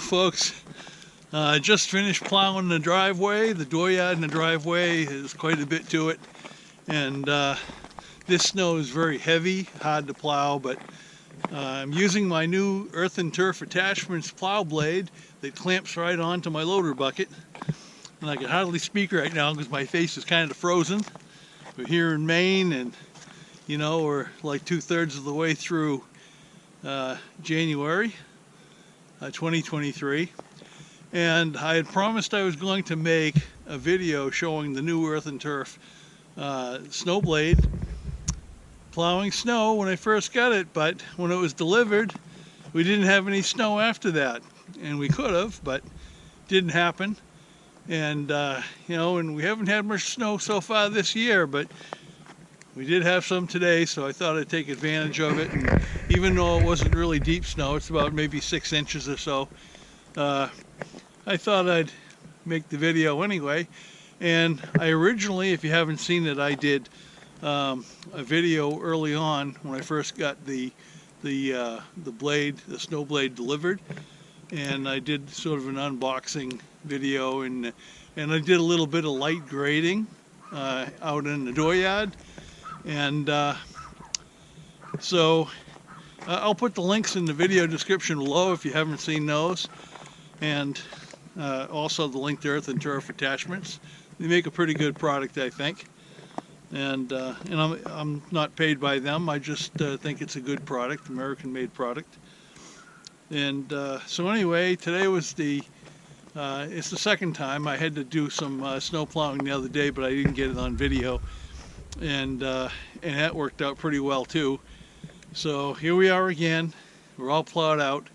folks. Just finished plowing the driveway. The dooryard and the driveway has quite a bit to it, and this snow is very heavy, hard to plow, but I'm using my new Earth and Turf Attachments plow blade that clamps right onto my loader bucket, and I can hardly speak right now because my face is kind of frozen. We're here in Maine, and you know, we're like 2/3 of the way through January 2023, and I had promised I was going to make a video showing the new Earth and Turf snow blade plowing snow when I first got it, but when it was delivered we didn't have any snow after that, and we could have, but didn't happen. And you know, and we haven't had much snow so far this year, but we did have some today, so I thought I'd take advantage of it. And even though it wasn't really deep snow, it's about maybe 6 inches or so, I thought I'd make the video anyway. And I originally, if you haven't seen it, I did a video early on when I first got the blade, the snow blade delivered, and I did sort of an unboxing video, and I did a little bit of light grading out in the dooryard. And so I'll put the links in the video description below if you haven't seen those, and also the link to Earth and Turf Attachments. They make a pretty good product, I think, and I'm not paid by them. I just think it's a good product, American-made product. And so anyway, today was it's the second time. I had to do some snow plowing the other day, but I didn't get it on video. And that worked out pretty well too. So here we are again. We're all plowed out.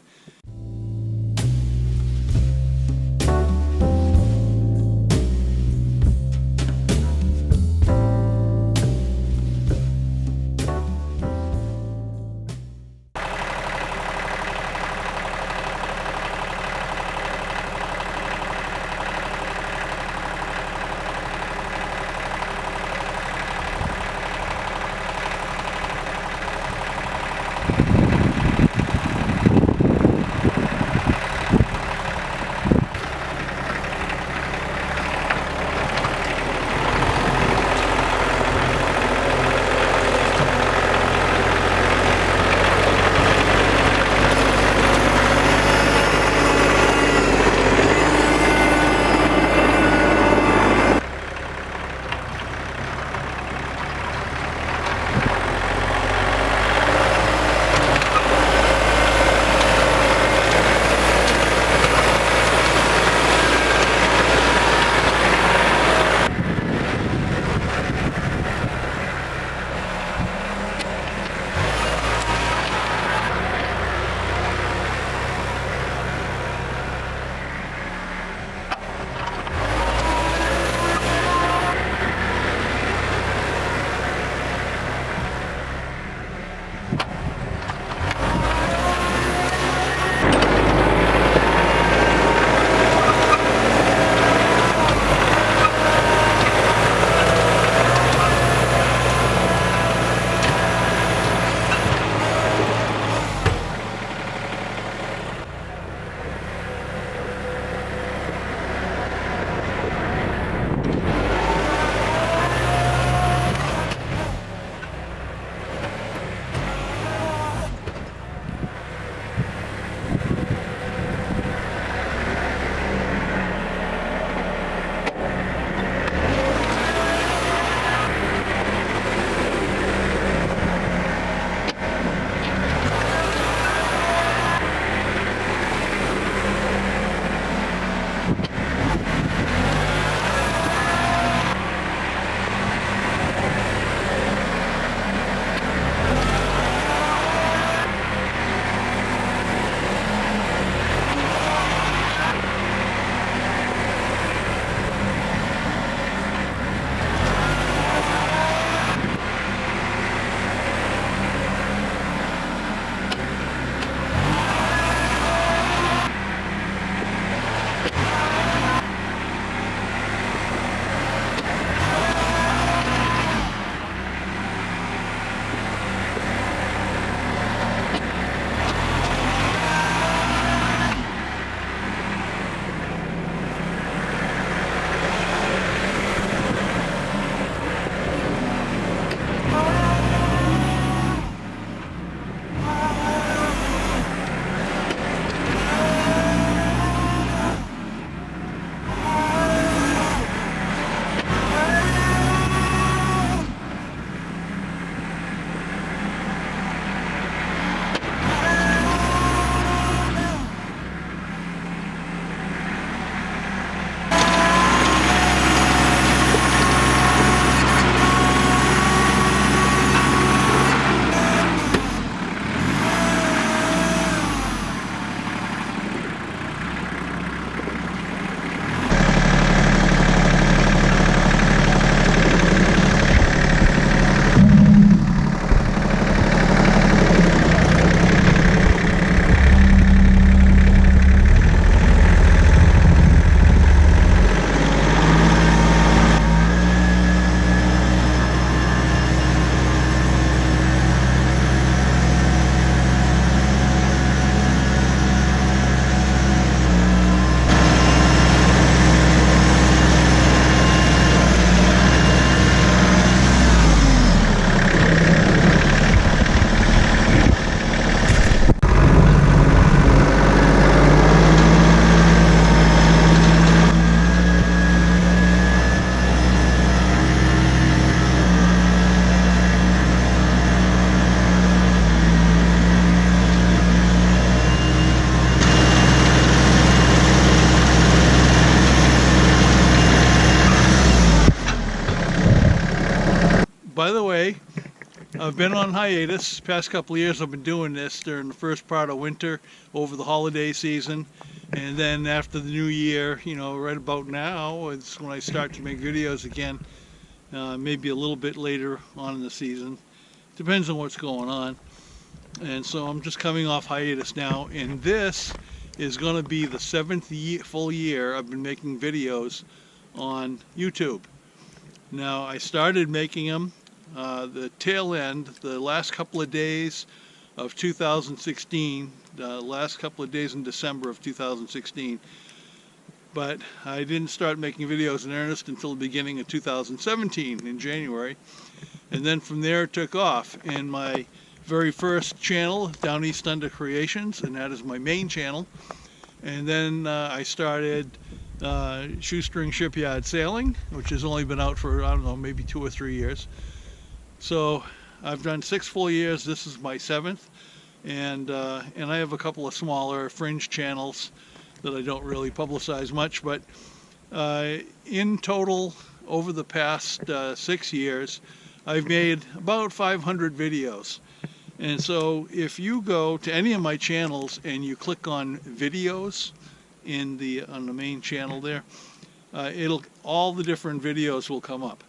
by the way, I've been on hiatus. Past couple of years I've been doing this during the first part of winter, over the holiday season. And then after the new year, you know, right about now, it's when I start to make videos again. Maybe a little bit later on in the season. Depends on what's going on. And so I'm just coming off hiatus now. And this is going to be the 7th full year I've been making videos on YouTube. Now, I started making them the tail end, the last couple of days of 2016, the last couple of days in December of 2016. But I didn't start making videos in earnest until the beginning of 2017 in January. And then from there it took off. And my very first channel, Downeast Under Creations, and that is my main channel. And then I started Shoestring Shipyard Sailing, which has only been out for, I don't know, maybe 2 or 3 years. So I've done 6 full years. This is my 7th. And I have a couple of smaller fringe channels that I don't really publicize much. But in total, over the past 6 years, I've made about 500 videos. And so if you go to any of my channels and you click on videos on the main channel there, all the different videos will come up.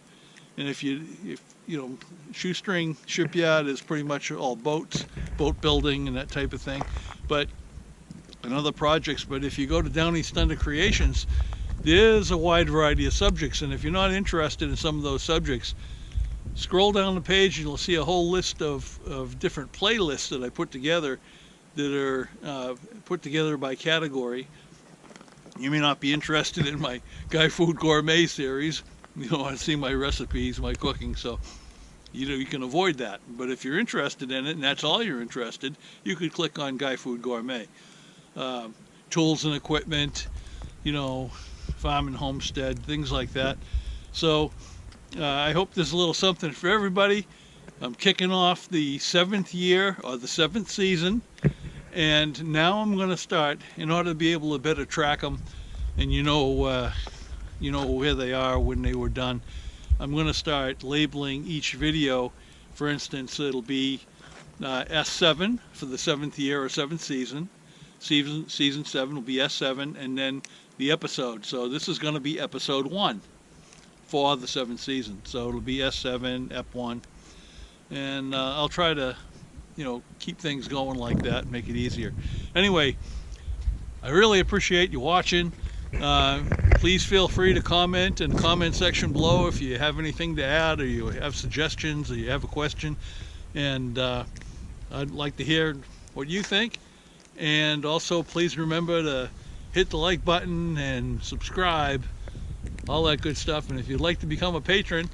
And if you know, Shoestring Shipyard is pretty much all boats, boat building and that type of thing, and other projects. But if you go to Downeast Under Creations, there's a wide variety of subjects. And if you're not interested in some of those subjects, scroll down the page and you'll see a whole list of different playlists that I put together that are put together by category. You may not be interested in my Guy Food Gourmet series. You don't want to see my recipes, my cooking, so you can avoid that. But if you're interested in it, and that's all you're interested, you could click on Guy Food Gourmet. Tools and equipment, you know, farm and homestead, things like that. So I hope there's a little something for everybody. I'm kicking off the 7th year, or the 7th season, and now I'm going to start, in order to be able to better track them, and you know where they are when they were done. I'm going to start labeling each video. For instance, it'll be S-7 for the 7th year or 7th season. Season 7 will be S-7, and then the episode. So this is going to be episode 1 for the 7th season. So it'll be S-7, Ep-1, and I'll try to, you know, keep things going like that and make it easier. Anyway, I really appreciate you watching. Please feel free to comment in the comment section below if you have anything to add, or you have suggestions, or you have a question. And I'd like to hear what you think. And also, please remember to hit the like button and subscribe, all that good stuff. And if you'd like to become a patron,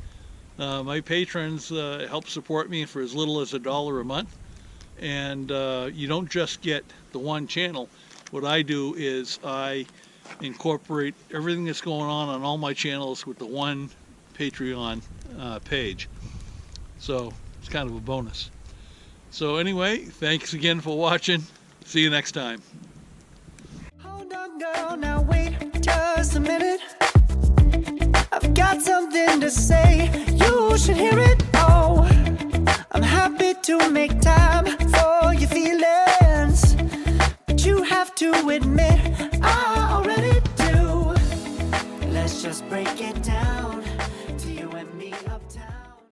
my patrons help support me for as little as $1 a month. And you don't just get the one channel. What I do is I incorporate everything that's going on all my channels with the one Patreon page. So it's kind of a bonus. So anyway, thanks again for watching. See you next time. Hold on, girl, now wait just a minute. I've got something to say, you should hear it. Oh, I'm happy to make time for your feelings, but you have to admit I already do. Let's just break it down.